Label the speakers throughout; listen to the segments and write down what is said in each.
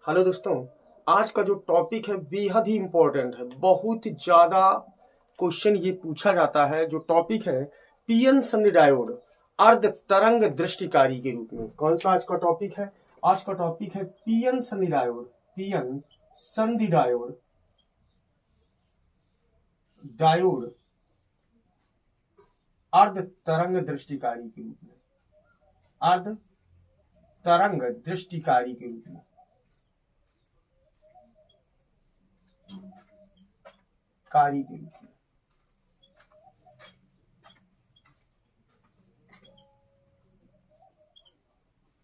Speaker 1: Hello दोस्तों, आज का जो टॉपिक है बेहद ही इम्पोर्टेंट है। बहुत ज्यादा क्वेश्चन ये पूछा जाता है। जो टॉपिक है पीएन संधि डायोड अर्ध तरंग दृष्टिकारी के रूप में। कौन सा आज का टॉपिक है? आज का टॉपिक है पीएन संधि डायोड। पीएन संधि डायोड डायोड अर्ध तरंग दृष्टिकारी के रूप में। अर्ध तरंग दृष्टिकारी के रूप में। कारी के रूप में।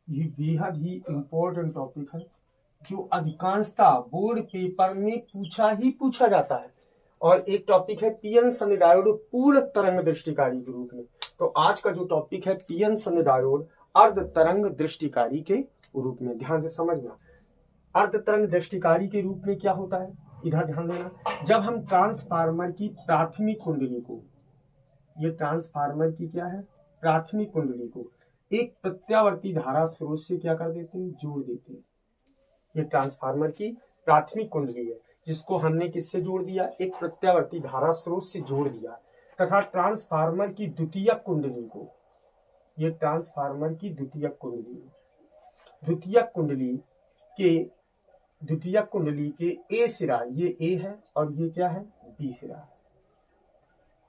Speaker 1: ये बेहद ही इंपॉर्टेंट टॉपिक है जो अधिकांशतः बोर्ड पेपर में पूछा जाता है। और एक टॉपिक है पीएन संधि डायोड पूर्ण तरंग दृष्टिकारी के रूप में। तो आज का जो टॉपिक है पीएन संधि डायोड अर्ध तरंग दृष्टिकारी के रूप में। ध्यान से समझना, अर्ध तरंग दृष्टिकारी के रूप में क्या होता है, इधर ध्यान देना। जब हम ट्रांसफार्मर की प्राथमिक कुंडली को, ये ट्रांसफार्मर की क्या है, प्राथमिक कुंडली को एक प्रत्यावर्ती धारा स्रोत से क्या कर देते हैं, जोड़ देते हैं। ये ट्रांसफार्मर की प्राथमिक कुंडली है जिसको हमने किससे जोड़ दिया, एक प्रत्यावर्ती धारा स्रोत से जोड़ दिया। तथा ट्रांसफार्मर की द्वितीयक कुंडली को, ये ट्रांसफार्मर की द्वितीयक कुंडली, द्वितीयक कुंडली के ए सिरा, ये ए है और ये क्या है, बी सिरा है।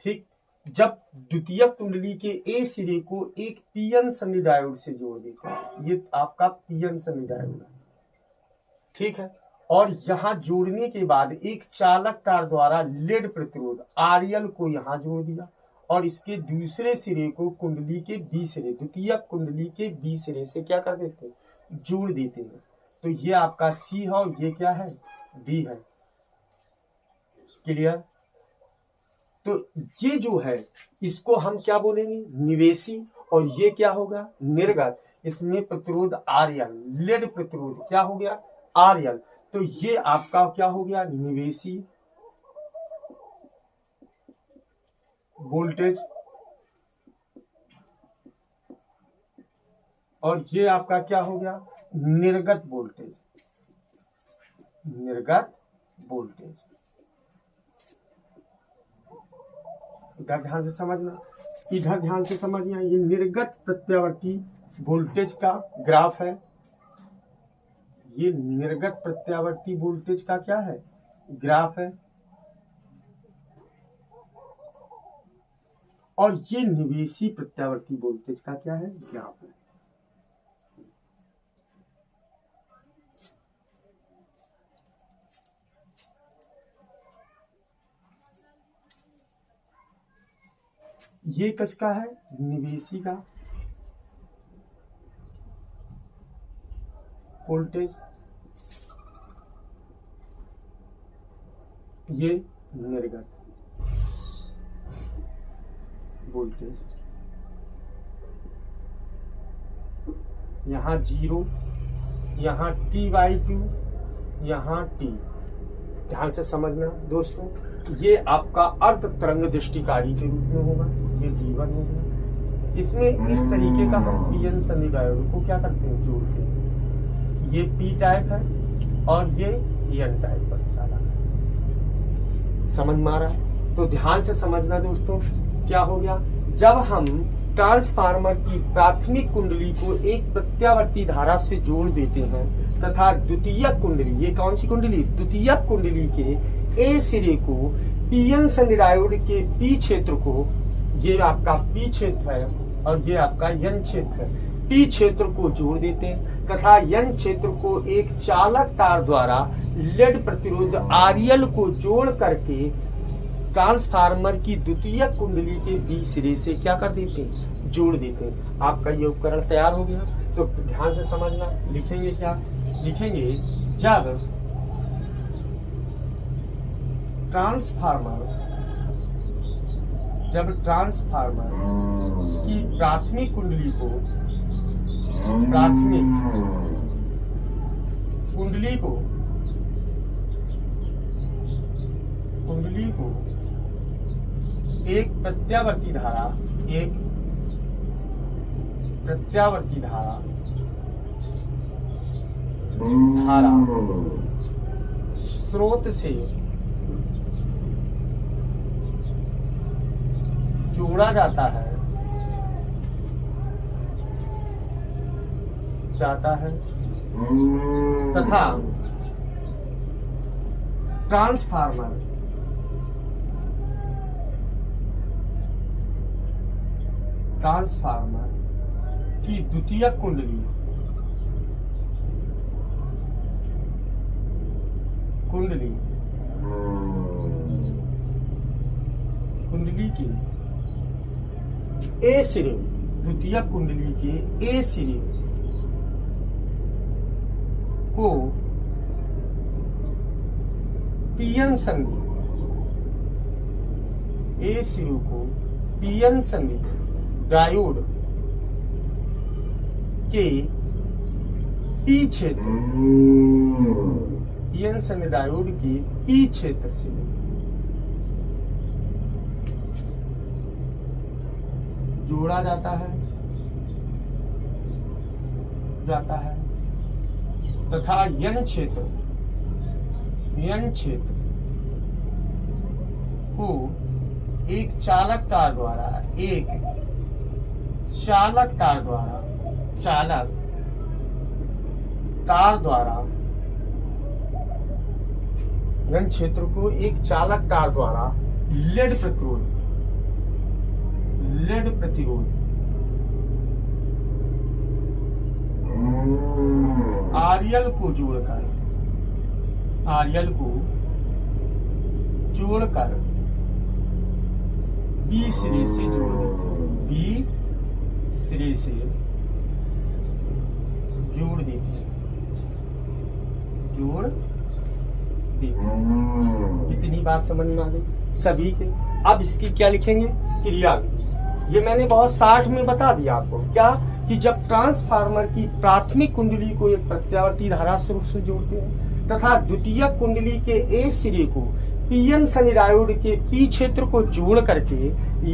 Speaker 1: ठीक, जब द्वितीयक कुंडली के ए सिरे को एक पीएन संधि डायोड से जोड़ देते हैं, ये आपका पीएन संधि डायोड है। ठीक है, और यहां जोड़ने के बाद एक चालक तार द्वारा लेड प्रतिरोध आरएल को यहां जोड़ दिया और इसके दूसरे सिरे को कुंडली के बी सिरे, द्वितीयक कुंडली के बी सिरे से क्या कर देते हैं, जोड़ देते हैं। तो ये आपका सी है और ये क्या है, डी है। क्लियर? तो ये जो है इसको हम क्या बोलेंगे, निवेशी, और ये क्या होगा, निर्गत। इसमें प्रतिरोध आरएल, लेड प्रतिरोध क्या हो गया, आरएल। तो ये आपका क्या हो गया, निवेशी वोल्टेज, और ये आपका क्या हो गया, निर्गत वोल्टेज। निर्गत वोल्टेज इधर ध्यान से समझना, इधर ध्यान से समझना। ये निर्गत प्रत्यावर्ती वोल्टेज का ग्राफ है। ये निर्गत प्रत्यावर्ती वोल्टेज का क्या है, ग्राफ है। और ये निवेशी प्रत्यावर्ती वोल्टेज का क्या है, ग्राफ है। ये किसका है, निवेशी का वोल्टेज, ये निर्गत वोल्टेज। यहाँ 0, यहाँ T/Q, यहाँ T। ध्यान से समझना दोस्तों, ये आपका अर्ध तरंग दृष्टिकारी के रूप में होगा। ये D1 होगा। इसमें इस तरीके का हम पीएन संधि डायोड को क्या करते हैं, जोड़ते हैं। ये पी टाइप है और ये एन टाइप पर चालक है। समझ में आ रहा है? तो ध्यान से समझना दोस्तों, क्या हो गया, जब हम ट्रांसफार्मर की प्राथमिक कुंडली को एक प्रत्यावर्ती धारा से जोड़ देते हैं तथा द्वितीयक कुंडली, ये कौन सी कुंडली, द्वितीयक कुंडली के ए सिरे को पीएन संधि डायोड के पी क्षेत्र को, ये आपका पी क्षेत्र है और ये आपका एन क्षेत्र है, पी क्षेत्र को जोड़ देते हैं तथा एन क्षेत्र को एक चालक तार द्वारा लेड प्रतिरोध आरएल को जोड़ करके ट्रांसफार्मर की द्वितीयक कुंडली के बी सिरे से क्या कर देते हैं, जोड़ देते हैं। आपका ये उपकरण तैयार हो गया। तो ध्यान से समझना, लिखेंगे क्या, लिखेंगे जब ट्रांसफार्मर की प्राथमिक कुंडली को एक प्रत्यावर्ती धारा स्रोत से जोड़ा जाता है तथा ट्रांसफार्मर की द्वितीयक कुंडली के ए सिरे, द्वितीयक कुंडली के ए सिरे को पीएन संधि, ए सिरे को पीएन संधि डायोड के पी क्षेत्र, पीएन संधि डायोड के पी क्षेत्र से जोड़ा जाता है तथा यन क्षेत्र को एक चालक तार द्वारा यन क्षेत्र को एक चालक तार द्वारा लेड प्रतिरोध आरएल को जोड़कर बी सिरे से जोड़ देते हैं। इतनी बात समझ में आ गई सभी के। अब इसकी क्या लिखेंगे? क्रिया। ये मैंने बहुत 60 में बता दिया आपको। क्या कि जब ट्रांसफार्मर की प्राथमिक कुंडली को एक प्रत्यावर्ती धारा स्रोत से जोड़ते हैं तथा द्वितीयक कुंडली के ए सिरे को पीएन संधि डायोड के पी क्षेत्र को जोड़ करके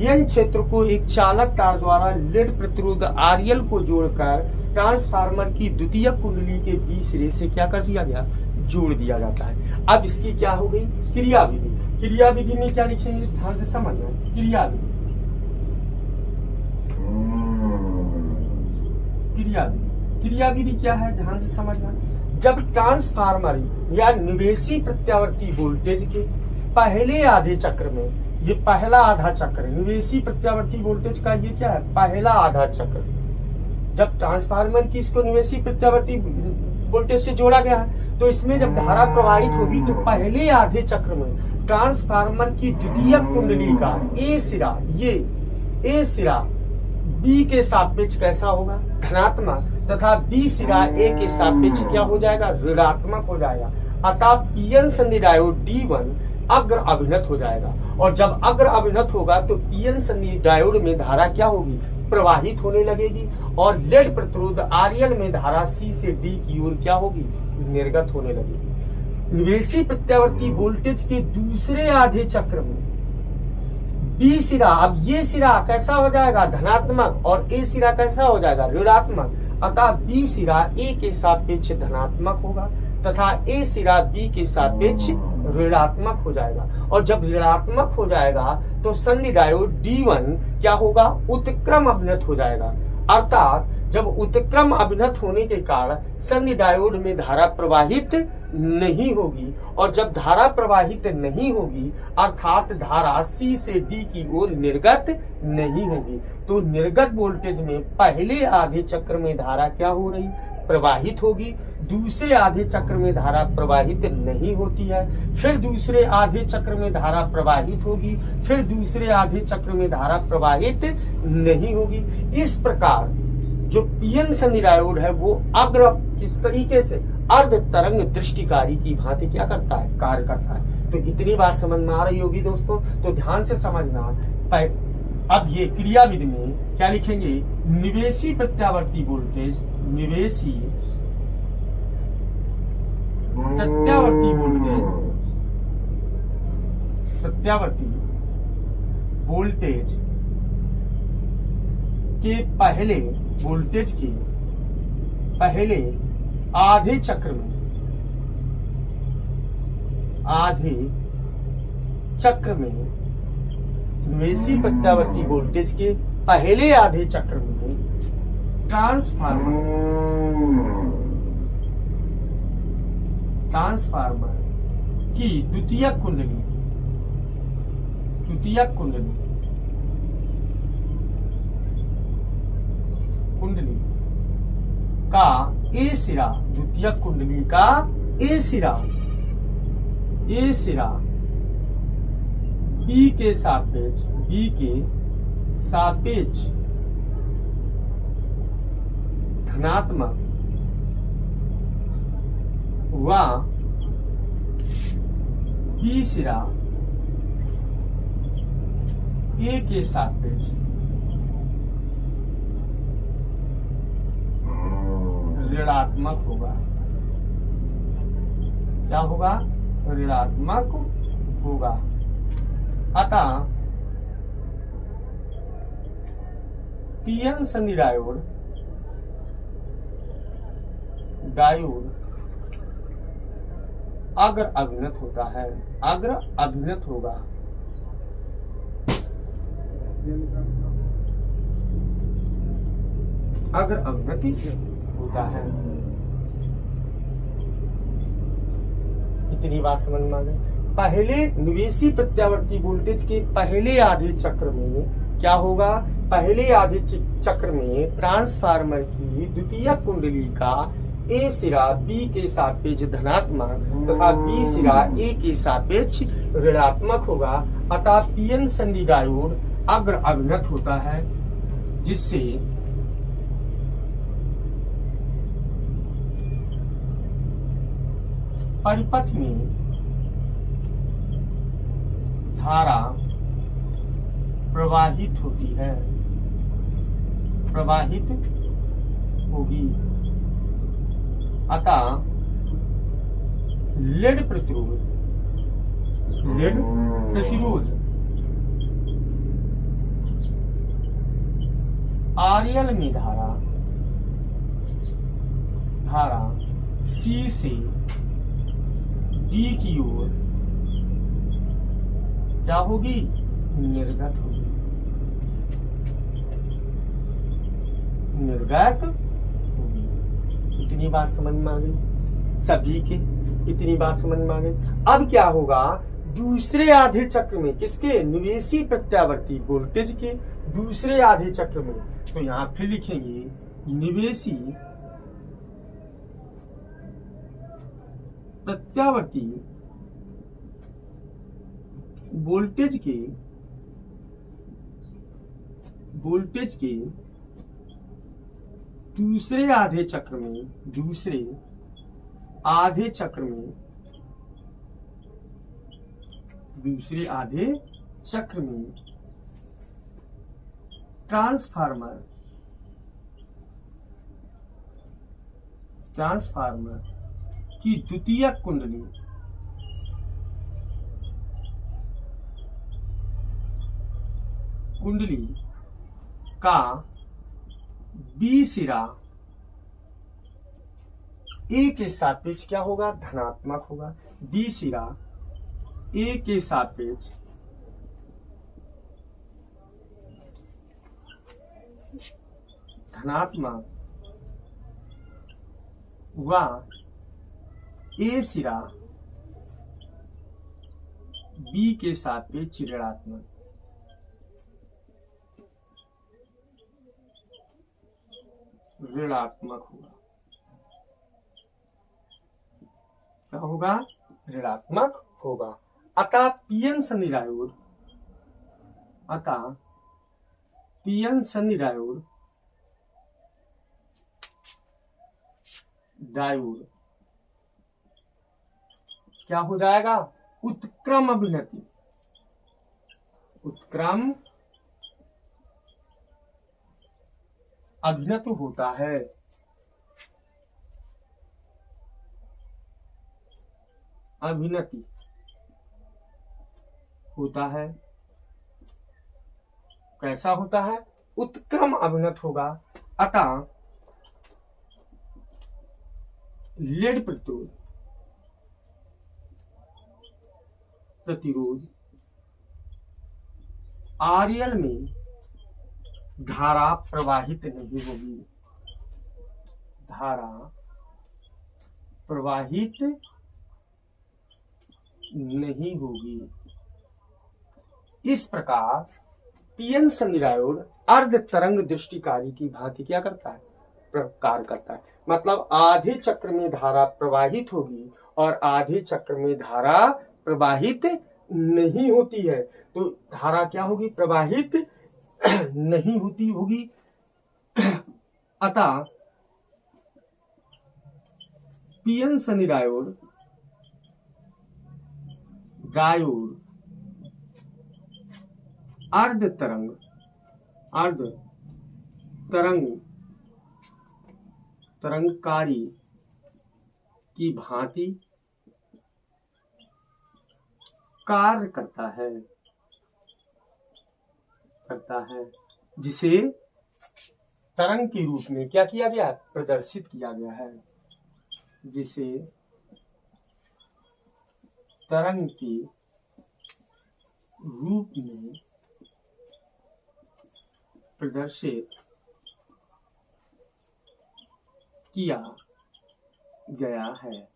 Speaker 1: एन क्षेत्र को एक चालक तार द्वारा लेड प्रतिरोध आरएल को जोड़कर ट्रांसफार्मर की द्वितीयक कुंडली के बी सिरे से क्या कर दिया गया? जोड़ दिया जाता है। अब इसकी क्या हो गई? क्रियाविधि में क्या लिखेंगे? ध्यान से समझना। क्रियाविधि क्या है? ध्यान से समझना। जब ट्रांसफार्मर या निवेशी प्रत्यावर्ती वोल्टेज के पहले आधे चक्र में, ये पहला आधा चक्र, निवेशी प्रत्यावर्ती वोल्टेज का ये क्या है? पहला आधा चक्र। जब ट्रांसफार्मर की इसको निवेशी प्रत्यावर्ती वोल्टेज से जोड़ा गया है तो इसमें जब धारा प्रवाहित होगी तो पहले आधे चक्र में ट्रांसफार्मर की द्वितीयक कुंडली का ए सिरा बी के सापेक्ष कैसा होगा? धनात्मक, तथा बी सिरा ए के सापेक्ष क्या हो जाएगा? ऋणात्मक हो जाएगा। अतः पीएन संधि डायोड D1 अग्र अभिनत हो जाएगा और जब अग्र अभिनत होगा तो पीएन संधि डायोड में धारा क्या होगी? प्रवाहित होने लगेगी और लेड प्रतिरोध आरएल में धारा सी से डी की ओर क्या होगी? निर्गत होने लगेगी। निवेशी प्रत्यावर्ती वोल्टेज के दूसरे आधे चक्र में बी सिरा, अब ये सिरा कैसा हो जाएगा? धनात्मक, और ए सिरा कैसा हो जाएगा? ऋणात्मक। अतः बी सिरा ए के सापेक्ष धनात्मक होगा तथा ए सिरा बी के सापेक्ष ऋणात्मक हो जाएगा और जब ऋणात्मक हो जाएगा तो संधि डायोड D1 क्या होगा? उत्क्रम अभिनत हो जाएगा। अर्थात जब उत्क्रम अभिनत होने के कारण संधि डायोड में धारा प्रवाहित नहीं होगी और जब धारा प्रवाहित नहीं होगी अर्थात धारा C से D की ओर निर्गत नहीं होगी तो निर्गत वोल्टेज में पहले आधे चक्र में धारा क्या हो रही? प्रवाहित होगी। दूसरे आधे चक्र में धारा प्रवाहित नहीं होती है, फिर दूसरे आधे चक्र में धारा प्रवाहित होगी, फिर दूसरे आधे चक्र में धारा प्रवाहित नहीं होगी। इस प्रकार जो पीएन संधि डायोड है वो अग्र किस तरीके से अर्ध तरंग दृष्टिकारी की भांति क्या करता है? कार्य करता है। तो इतनी बात समझ में आ रही होगी दोस्तों, तो ध्यान से समझना। अब ये क्रियाविधि में क्या लिखेंगे? निवेशी प्रत्यावर्ती वोल्टेज, निवेशी प्रत्यावर्ती वोल्टेज के पहले आधे चक्र में निवेशी प्रत्यावर्ती वोल्टेज के पहले आधे चक्र में ट्रांसफार्मर की द्वितीयक कुंडली का ए सिरा, द्वितीयक कुंडली का ए सिरा बी के सापेक्ष धनात्मक व बी सिरा ए के सापेक्ष ऋणात्मक होगा। क्या होगा? ऋणात्मक होगा। अतः पीएन संधि डायोड अग्र अभिन्नत होता है, अग्र अभिन्नत होगा। अग्र अभिन्नति होता है। इतनी बात समझ में आ गई। पहले निवेशी प्रत्यावर्ती वोल्टेज के पहले आधे चक्र में क्या होगा? पहले आधे चक्र में ट्रांसफार्मर की द्वितीयक कुंडली का ए सिरा बी के सापेक्ष धनात्मक तथा बी सिरा ए के सापेक्ष ऋणात्मक होगा। अतः पीएन संधि डायोड अग्र अभिन्नत होता है, जिससे परिपथ में धारा प्रवाहित होती है, प्रवाहित होगी। अतः लेड प्रतिरोध आरएल में धारा सी से डी की ओर क्या होगी? निर्गत होगी। इतनी बात समझ में आ गई सभी के? इतनी बात समझ में आ गई। अब क्या होगा? दूसरे आधे चक्र में, किसके? निवेशी प्रत्यावर्ती वोल्टेज के दूसरे आधे चक्र में। तो यहां फिर लिखेंगे निवेशी प्रत्यावर्ती वोल्टेज के दूसरे आधे चक्र में ट्रांसफार्मर की द्वितीयक कुंडली का बी सिरा ए के सापेक्ष क्या होगा? धनात्मक होगा। बी सिरा ए के सापेक्ष धनात्मक व ए सिरा बी के सापेक्ष ऋणात्मक। होगा। क्या होगा? ऋणात्मक होगा। अतः पीएन संधि डायोड क्या हो जाएगा? उत्क्रम अभिन्नति। अभिन्नत होता है। अभिन्नति होता है। कैसा होता है? उत्क्रम अभिन्नत होगा। अतः लेड प्रतिरोध आरएल में धारा प्रवाहित नहीं होगी, धारा प्रवाहित नहीं होगी। इस प्रकार पीएन सनी डायोड अर्ध तरंग दृष्टिकारी की भांति क्या करता है, कार्य करता है। मतलब आधे चक्र में धारा प्रवाहित होगी और आधे चक्र में धारा प्रवाहित नहीं होती है। तो धारा क्या होगी, प्रवाहित नहीं होती होगी। अतः पीएन सनी डायोड अर्ध तरंगकारी की भांति कार्य करता है, जिसे तरंग के रूप में क्या किया गया, प्रदर्शित किया गया है, जिसे तरंग के रूप में प्रदर्शित किया गया है।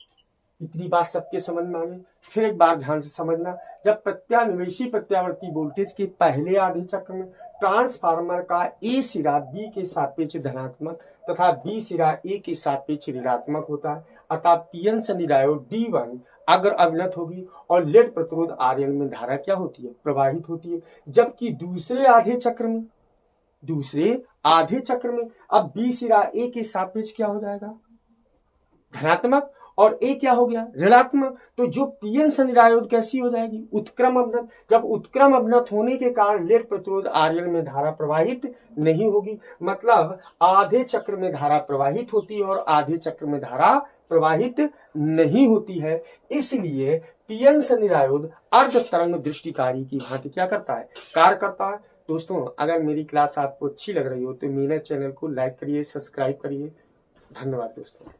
Speaker 1: इतनी बात सबके समझ में आ गई। फिर एक बार ध्यान से समझना, जब प्रत्यान्वेषी प्रत्यावर्ती वोल्टेज के पहले आधे चक्र में ट्रांसफार्मर का ए सिरा बी के सापेक्ष धनात्मक तथा बी सिरा ए के सापेक्ष ऋणात्मक होता है, अतः पीएन सनी डायोड D1 अगर अवनत होगी और लेड प्रतिरोध आरएल में धारा क्या होती है, प्रवाहित होती है। जबकि दूसरे आधे चक्र में अब बी सिरा ए के सापेक्ष क्या हो जाएगा, धनात्मक, और ए क्या हो गया, ऋणात्मक। तो जो पीएन सनी डायोड कैसी हो जाएगी, उत्क्रम अवनत। जब उत्क्रम अवनत होने के कारण लेड प्रतिरोध आरएल में धारा प्रवाहित नहीं होगी। मतलब आधे चक्र में धारा प्रवाहित होती है और आधे चक्र में धारा प्रवाहित नहीं होती है। इसलिए पीएन सनी डायोड अर्ध तरंग दृष्टिकारी की भांति क्या करता है, कार्य करता है। दोस्तों, अगर मेरी क्लास आपको अच्छी लग रही हो तो मेरे चैनल को लाइक करिए, सब्सक्राइब करिए। धन्यवाद दोस्तों।